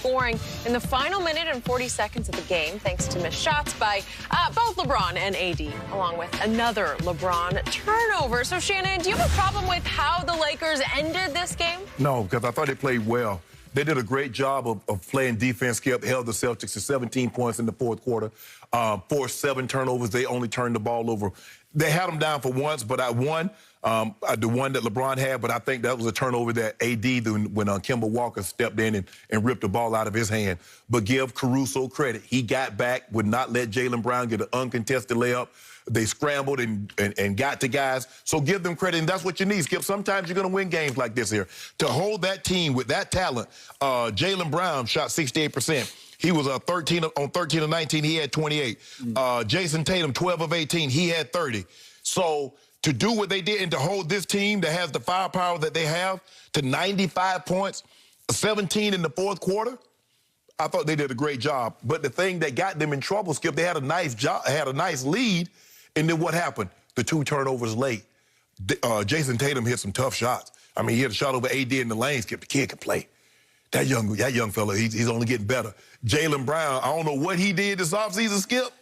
scoring in the final minute and 40 seconds of the game, thanks to missed shots by both LeBron and AD, along with another LeBron turnover. So, Shannon, do you have a problem with how the Lakers ended this game? No, because I thought they played well. They did a great job of playing defense. Skip held the Celtics to 17 points in the fourth quarter, forced 7 turnovers. They only turned the ball over. They had them down for once, but I won. The one that LeBron had, but I think that was a turnover that AD, when Kemba Walker stepped in and ripped the ball out of his hand. But give Caruso credit. He got back, would not let Jaylen Brown get an uncontested layup. They scrambled and got to guys. So give them credit, and that's what you need, Skip. Sometimes you're going to win games like this here. To hold that team with that talent, Jaylen Brown shot 68%. He was 13 of 19. He had 28. Jason Tatum, 12 of 18. He had 30. So to do what they did and to hold this team that has the firepower that they have to 95 points, 17 in the fourth quarter, I thought they did a great job. But the thing that got them in trouble, Skip, they had a nice lead, and then what happened? The 2 turnovers late. Jason Tatum hit some tough shots. I mean, he hit a shot over AD in the lane. Skip, the kid can play. That young fella, he's only getting better. Jaylen Brown, I don't know what he did this offseason, Skip,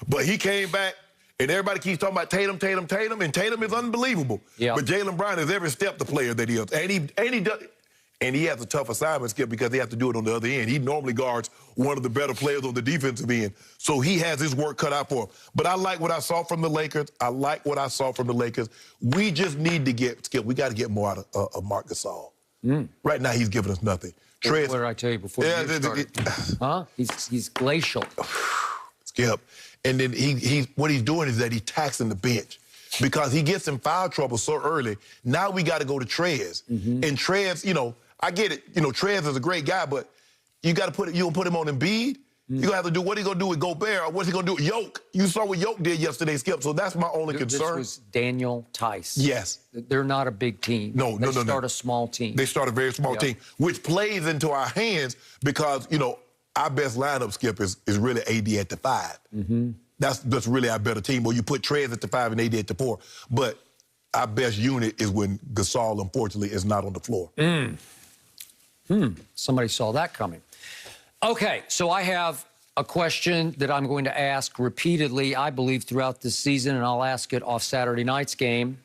but he came back, and everybody keeps talking about Tatum, and Tatum is unbelievable. Yep. But Jaylen Brown is every step the player that he is. And he has a tough assignment, Skip, because he has to do it on the other end. He normally guards one of the better players on the defensive end. So he has his work cut out for him. But I like what I saw from the Lakers. We just need to get, Skip, we got to get more out of Marc Gasol. Right now, he's giving us nothing. What did I tell you before you started? Huh? He's glacial. Skip. And then what he's doing is that he's taxing the bench because he gets in foul trouble so early. Now we got to go to Trez. And Trez, you know, I get it. You know, Trez is a great guy, but you got to you don't put him on Embiid. You're going to have to do, what are you going to do with Gobert, or what's he going to do with Yoke? You saw what Yoke did yesterday, Skip, so that's my only concern. This was Daniel Tice. Yes. They're not a big team. No. They start a small team. They start a very small team, which plays into our hands because, you know, our best lineup, Skip, is really AD at the 5. That's really our better team. Well, you put Trez at the 5 and AD at the 4. But our best unit is when Gasol, unfortunately, is not on the floor. Somebody saw that coming. Okay, so I have a question that I'm going to ask repeatedly, I believe, throughout this season, and I'll ask it off Saturday night's game.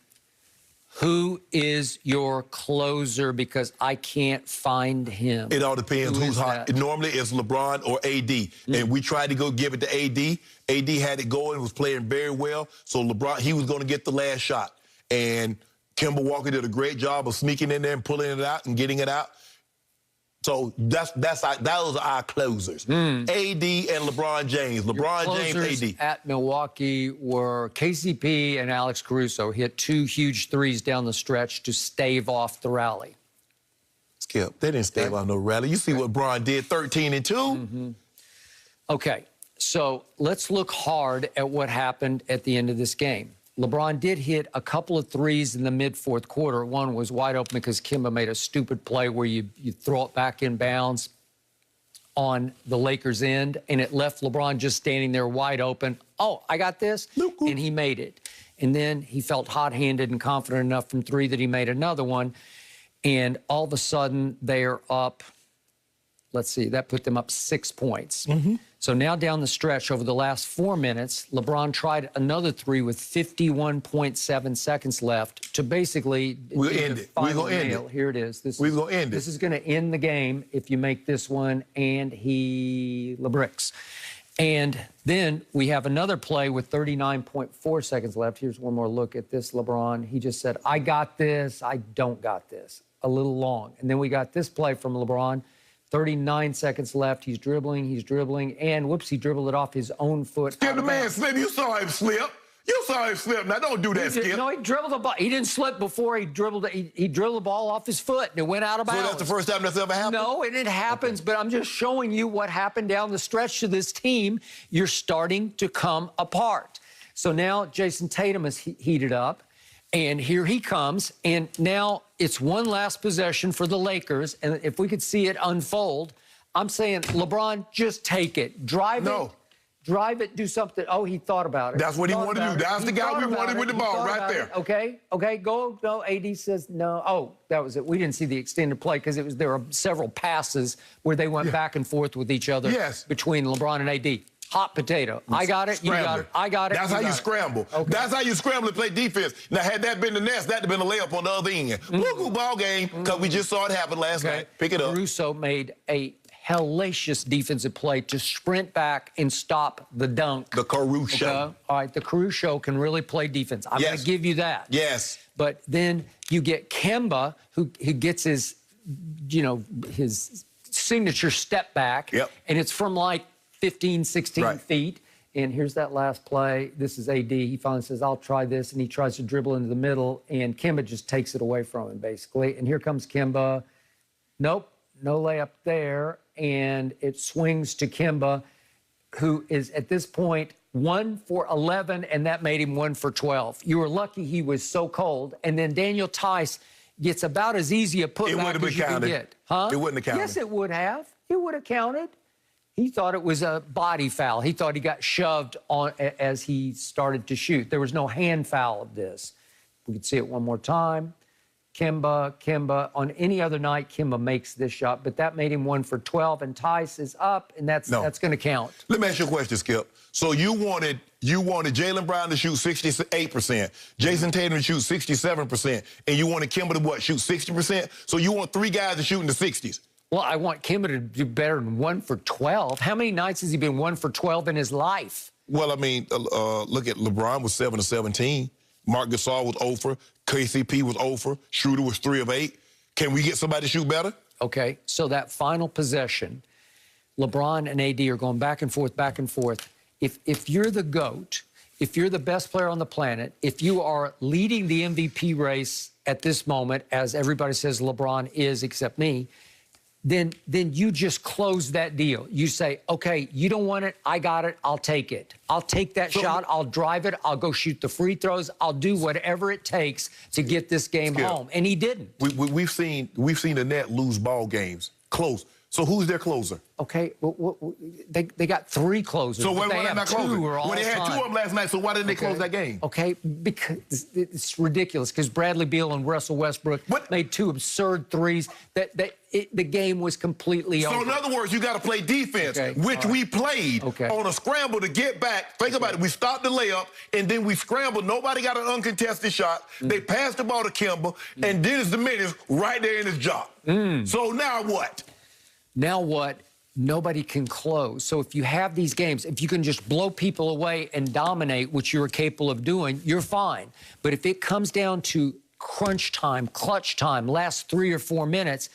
Who is your closer? Because I can't find him. It all depends who's hot. Normally, it's LeBron or AD. And we tried to go give it to AD. AD had it going, was playing very well. So LeBron, he was going to get the last shot. And Kemba Walker did a great job of sneaking in there and pulling it out and getting it out. So those are our closers. AD and LeBron James. LeBron James, AD. At Milwaukee were KCP and Alex Caruso hit 2 huge threes down the stretch to stave off the rally. Skip, they didn't stave off no rally. You see what LeBron did, 13 and 2? Okay, so let's look hard at what happened at the end of this game. LeBron did hit a couple of threes in the mid-fourth quarter. One was wide open because Kemba made a stupid play where you throw it back in bounds on the Lakers' end, and it left LeBron just standing there wide open. Oh, I got this, and he made it. And then he felt hot-handed and confident enough from 3 that he made another one, and all of a sudden they're up. Let's see, that put them up 6 points. So now down the stretch, over the last 4 minutes, LeBron tried another 3 with 51.7 seconds left to basically we'll end it. We're going to end it. Here it is. We're going to end it. This is going to end the game if you make this one, and he LeBricks. And then we have another play with 39.4 seconds left. Here's one more look at this, LeBron. He just said, I got this, I don't got this. A little long. And then we got this play from LeBron. 39 seconds left. He's dribbling, and whoops, he dribbled it off his own foot. Skip, the man slip. You saw him slip. You saw him slip. Now, don't do that, Skip. No, he dribbled the ball. He didn't slip before he dribbled. He dribbled the ball off his foot, and it went out of bounds. So that's the first time that's ever happened? No, and it happens, but I'm just showing you what happened down the stretch to this team. You're starting to come apart. So now Jason Tatum is heated up. And here he comes, and now it's one last possession for the Lakers, and if we could see it unfold, I'm saying, LeBron, just take it. Drive it. drive it, do something. Oh, he thought about it. That's what he wanted to do. That's the guy we wanted with the ball right there. Okay, go. No, AD says no. Oh, that was it. We didn't see the extended play because there were several passes where they went back and forth with each other between LeBron and AD. Hot potato. I got it. You got it. I got it. That's how you scramble. Okay. That's how you scramble to play defense. Now, had that been the Nets, that'd have been a layup on the other end. Woo-hoo, ball game, because we just saw it happen last night. Pick it up. Caruso made a hellacious defensive play to sprint back and stop the dunk. The Caruso. Okay? All right, the Caruso can really play defense. I'm going to give you that. Yes. But then you get Kemba, who gets his, his signature step back. Yep. And it's from like 15, 16 feet. And here's that last play. This is AD. He finally says, I'll try this. And he tries to dribble into the middle. And Kemba just takes it away from him, basically. And here comes Kemba. Nope, no layup there. And it swings to Kemba, who is at this point 1 for 11, and that made him 1 for 12. You were lucky he was so cold. And then Daniel Tice gets about as easy a putback as you can get. Huh? It wouldn't have counted. Yes, it would have. It would have counted. He thought it was a body foul. He thought he got shoved on as he started to shoot. There was no hand foul of this. We could see it one more time. Kemba. On any other night, Kemba makes this shot, but that made him 1 for 12, and Tice is up, and that's going to count. Let me ask you a question, Skip. So you wanted Jaylen Brown to shoot 68%, Jason Tatum to shoot 67%, and you wanted Kemba to what, shoot 60%? So you want 3 guys to shoot in the 60s. Well, I want Kemba to do better than 1 for 12. How many nights has he been 1 for 12 in his life? Well, I mean, look at LeBron was 7 of 17. Marc Gasol was 0 for. KCP was 0 for. Schroeder was 3 of 8. Can we get somebody to shoot better? Okay, so that final possession, LeBron and AD are going back and forth, back and forth. If you're the GOAT, if you're the best player on the planet, if you are leading the MVP race at this moment, as everybody says LeBron is except me, then you just close that deal. You say, okay, you don't want it, I got it, I'll take it. I'll take that shot, I'll drive it, I'll go shoot the free throws, I'll do whatever it takes to get this game home. And he didn't. We've seen the Net lose ball games, close. So who's their closer? Okay, they got 3 closers. So why they not closing? Well, they had 2 of them last night, so why didn't they close that game? Okay, because it's ridiculous, because Bradley Beal and Russell Westbrook made 2 absurd threes. The game was completely over. So in other words, you got to play defense, which we played on a scramble to get back. Think about it. We stopped the layup, and then we scrambled. Nobody got an uncontested shot. They passed the ball to Kemba, and Dennis Dominguez right there in his job. So now what? Now what? Nobody can close. So if you have these games, if you can just blow people away and dominate, which you're capable of doing, you're fine. But if it comes down to crunch time, clutch time, last 3 or 4 minutes,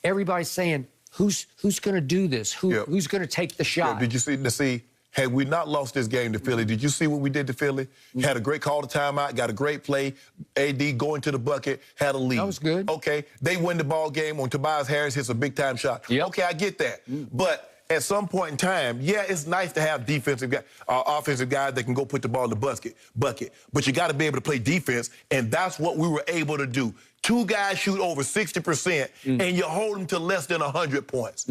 everybody's saying, who's going to do this? Who's going to take the shot? Did you see? Had we not lost this game to Philly, did you see what we did to Philly? Had a great call to timeout, got a great play. AD going to the bucket, had a lead. That was good. Okay, they win the ball game when Tobias Harris hits a big-time shot. Okay, I get that. But at some point in time, it's nice to have offensive guys that can go put the ball in the bucket. But you got to be able to play defense, and that's what we were able to do. 2 guys shoot over 60%, and you hold them to less than 100 points.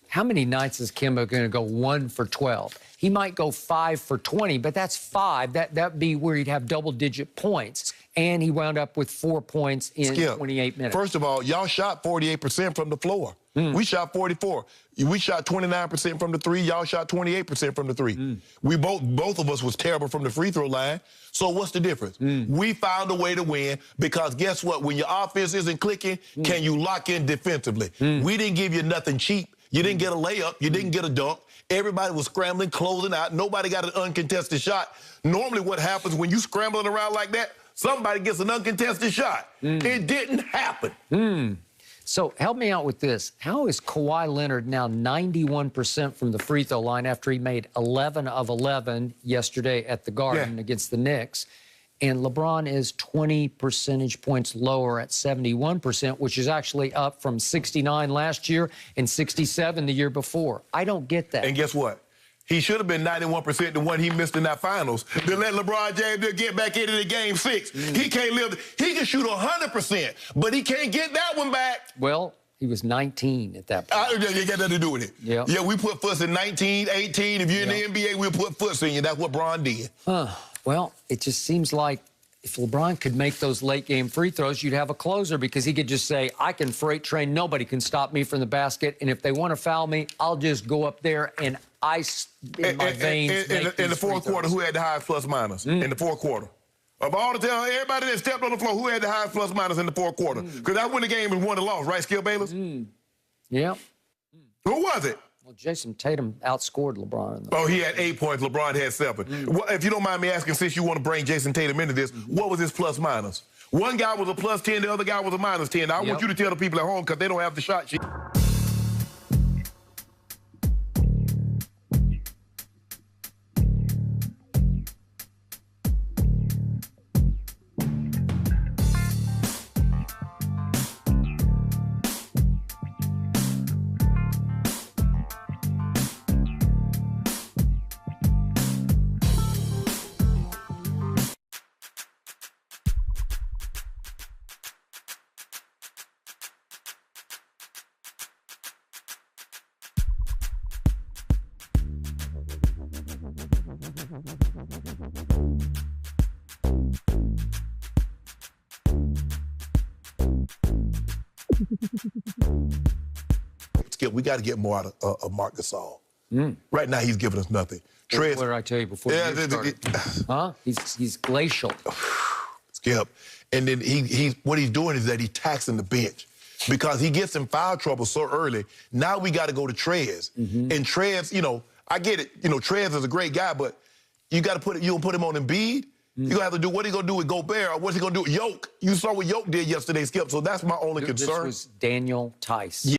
How many nights is Kemba going to go 1 for 12? He might go 5 for 20, but that's 5. That'd be where he'd have double-digit points. And he wound up with 4 points in 28 minutes. First of all, y'all shot 48% from the floor. We shot 44. We shot 29% from the 3. Y'all shot 28% from the 3. We both of us was terrible from the free throw line. So what's the difference? We found a way to win because guess what? When your offense isn't clicking, can you lock in defensively? We didn't give you nothing cheap. You didn't get a layup. You didn't get a dunk. Everybody was scrambling, closing out. Nobody got an uncontested shot. Normally what happens when you scrambling around like that, somebody gets an uncontested shot. It didn't happen. So help me out with this. How is Kawhi Leonard now 91% from the free throw line after he made 11 of 11 yesterday at the Garden against the Knicks? And LeBron is 20 percentage points lower at 71%, which is actually up from 69 last year and 67 the year before. I don't get that. And guess what? He should have been 91% the one he missed in that finals. To let LeBron James get back into the game 6. He can't live. He can shoot 100%, but he can't get that one back. Well, He was 19 at that point. You got nothing to do with it. Yeah. Yeah, we put Fuss in 19, 18. If you're in the NBA, we'll put Fuss in you. That's what Bron did. Well, it just seems like if LeBron could make those late-game free throws, you'd have a closer because he could just say, I can freight train. Nobody can stop me from the basket. And if they want to foul me, I'll just go up there and ice in my veins. In the fourth quarter, who had the highest plus-minus in the fourth quarter? Of all the time, everybody that stepped on the floor, who had the highest plus-minus in the fourth quarter? Because that's when the game was won and lost, right, Skip Bayless? Yeah. Who was it? Well, Jason Tatum outscored LeBron. Oh, he had 8 points. LeBron had 7. Well, if you don't mind me asking, since you want to bring Jason Tatum into this, what was his plus-minus? One guy was a plus 10, the other guy was a minus 10. Now, I want you to tell the people at home because they don't have the shot sheet. Skip, we got to get more out of Marc Gasol. Right now, he's giving us nothing. What did I tell you before you started? He's glacial. Skip. And then what he's doing is that he's taxing the bench because he gets in foul trouble so early. Now we got to go to Trez. And Trez, you know, I get it. You know, Trez is a great guy, but you got to put him on Embiid. You're going to have to do what he going to do with Gobert or what's he going to do with Yoke. You saw what Yoke did yesterday, Skip, so that's my only concern. This was Daniel Tice.